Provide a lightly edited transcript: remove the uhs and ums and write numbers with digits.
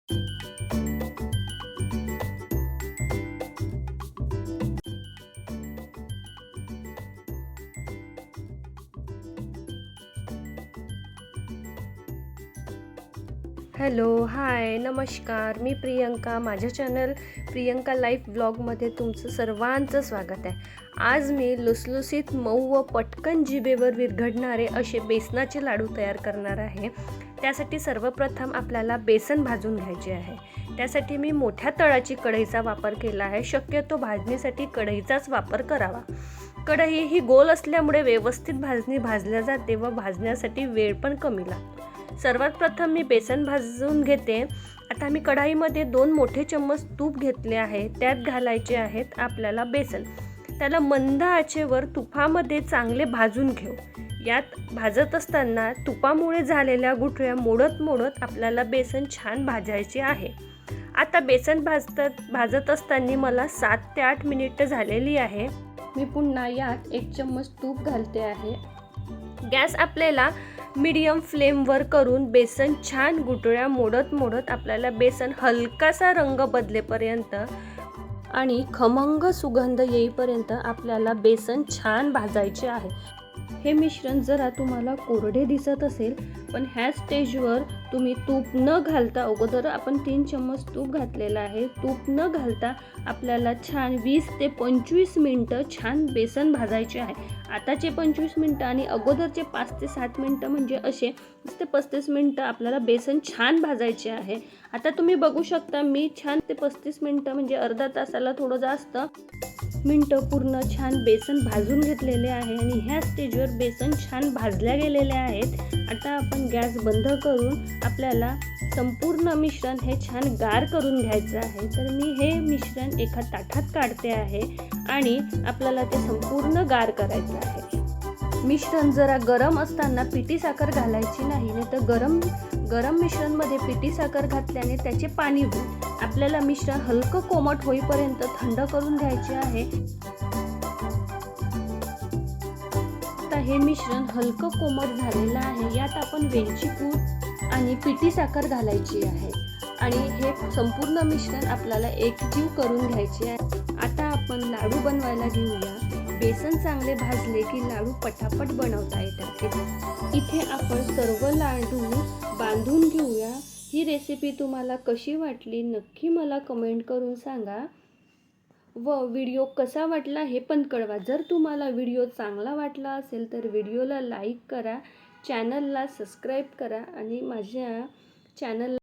Hello, हाय, नमस्कार. मी प्रियंका. माझ्या channel Priyanka life ब्लॉगमध्ये तुमचं सर्वांचं स्वागत आहे. आज मी लुसलुसीत, मऊ व पटकन जिभेवर विरघळणारे असे बेसनाचे लाडू तयार करणार आहे. त्यासाठी सर्वप्रथम आपल्याला बेसन भाजून घ्यायचे आहे. त्यासाठी मी मोठ्या तळाची कढईचा वापर केला आहे. शक्यतो भाजणीसाठी कढईचाच वापर करावा. कढई ही गोल असल्यामुळे व्यवस्थित भाजल्या जाते व भाजण्यासाठी वेळ पण कमी लागतो. सर्वात प्रथम मी बेसन भाजून घेते. आता मी कढाईमध्ये 2 मोठे चम्मच तूप घेतले आहे. त्यात घालायचे आहेत आपल्याला बेसन. त्याला मंद आचेवर तुपामध्ये चांगले भाजून घेऊ. यात भाजत असताना तुपामुळे झालेल्या गुठळ्या मोडत आपल्याला बेसन छान भाजायचे आहे. आता बेसन भाजत असताना मला 7 ते 8 मिनिटं झालेली आहे. मी पुन्हा यात 1 चम्मच तूप घालते आहे. गॅस आपल्याला मीडियम फ्लेमवर करून बेसन छान गुठळ्या मोडत आपल्याला बेसन हलकासा रंग बदलेपर्यंत आणि खमंग सुगंध येईपर्यंत आपल्याला बेसन छान भाजायचे आहे. हे मिश्रण जरा तुम्हाला कोरडे दिसत असेल, पण ह्या स्टेजवर तुम्ही तूप न घालता, अगोदर आपण 3 चम्मच तूप घातलेलं आहे, तूप न घालता आपल्याला छान 20 ते 25 मिनटं छान बेसन भाजायचे आहे. आताचे 25 मिनटं आणि अगोदरचे 5 ते 7 मिनटं म्हणजे असे 30 ते 35 मिनटं आपल्याला बेसन छान भाजायचे आहे. आता तुम्ही बघू शकता मी छान ते 35 मिनटं म्हणजे अर्धा तासाला थोडं जास्त मिनटं पूर्ण छान बेसन भाजून घेतलेले आहे आणि ह्या स्टेजवर बेसन छान भाजल्या गेलेले आहेत. आता आपण गॅस बंद करून आपल्याला संपूर्ण मिश्रण हे छान गार करून घ्यायचं आहे. तर मी हे मिश्रण एका ताटात काढते आहे आणि आपल्याला ते संपूर्ण गार करायचं आहे. मिश्रण जरा गरम असताना पिठी साखर घालायची नाही तर गरम मिश्रणमध्ये पिठी साखर घातल्याने त्याचे पाणी होईल. आपल्याला मिश्रण हलकं कोमट होईपर्यंत थंड करून घ्यायचे आहे. आता हे मिश्रण हलकं कोमट झालेलं आहे. यात आपण वेलची पूड आणि पिठी साखर घालायची आहे आणि हे संपूर्ण मिश्रण आपल्याला एकजीव करून घ्यायचे आहे. आता आपण लाडू बनवायला घेऊया. बेसन चांगले भाजले की लाडू पटापट बनवता येतात. इथे आपण सर्व लाडू बांधून घेऊया. ही रेसिपी तुम्हाला कशी वाटली नक्की मला कमेंट करून सांगा व व्हिडिओ कसा वाटला हे पण कळवा. जर तुम्हाला व्हिडिओ चांगला वाटला असेल तर व्हिडिओला लाईक करा, चॅनलला सबस्क्राईब करा आणि माझ्या चॅनलला